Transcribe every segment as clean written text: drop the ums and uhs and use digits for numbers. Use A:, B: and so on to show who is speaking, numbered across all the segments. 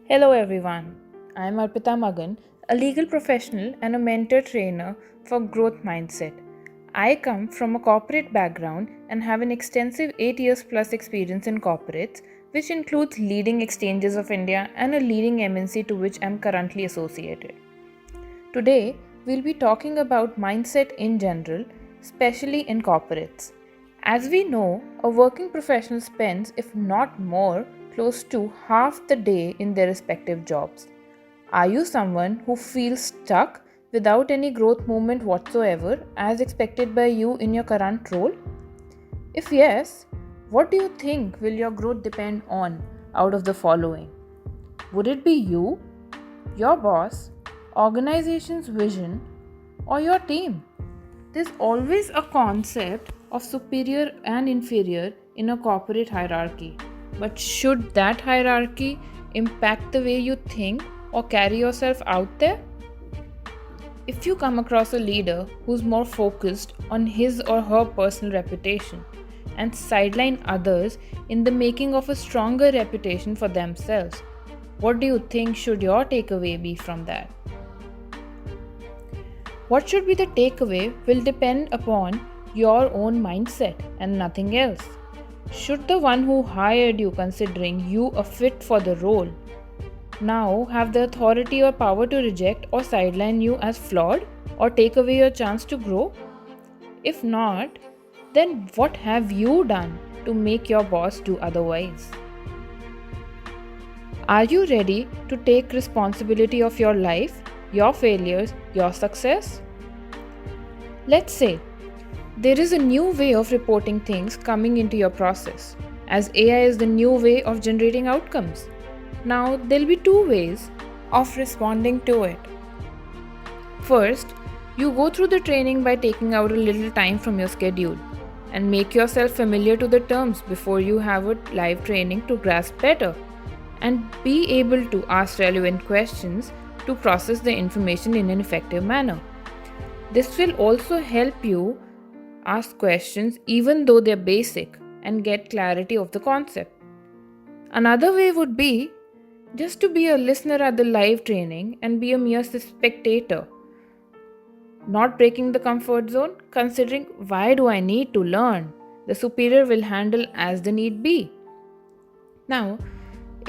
A: Hello everyone. I am Arpita Magan, a legal professional and a mentor trainer for growth mindset. I come from a corporate background and have an extensive 8 years plus experience in corporates, which includes leading exchanges of India and a leading MNC to which I am currently associated. Today, we'll be talking about mindset in general, especially in corporates. As we know, a working professional spends, if not more, close to half the day in their respective jobs. Are you someone who feels stuck without any growth movement whatsoever as expected by you in your current role? If yes, what do you think will your growth depend on out of the following? Would it be you, your boss, organization's vision, or your team? There's always a concept of superior and inferior in a corporate hierarchy. But should that hierarchy impact the way you think or carry yourself out there? If you come across a leader who's more focused on his or her personal reputation and sideline others in the making of a stronger reputation for themselves, what do you think should your takeaway be from that? What should be the takeaway will depend upon your own mindset and nothing else. Should the one who hired you, considering you a fit for the role, now have the authority or power to reject or sideline you as flawed or take away your chance to grow? If not, then what have you done to make your boss do otherwise? Are you ready to take responsibility of your life, your failures, your success? Let's say there is a new way of reporting things coming into your process, as AI is the new way of generating outcomes. Now, there'll be two ways of responding to it. First, you go through the training by taking out a little time from your schedule and make yourself familiar to the terms before you have a live training to grasp better and be able to ask relevant questions to process the information in an effective manner. This will also help you ask questions even though they're basic and get clarity of the concept. Another way would be just to be a listener at the live training and be a mere spectator, not breaking the comfort zone, considering why do I need to learn? The superior will handle as the need be. Now,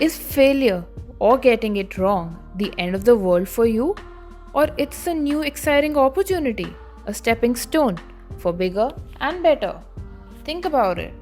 A: is failure or getting it wrong the end of the world for you? Or it's a new exciting opportunity, a stepping stone for bigger and better? Think about it.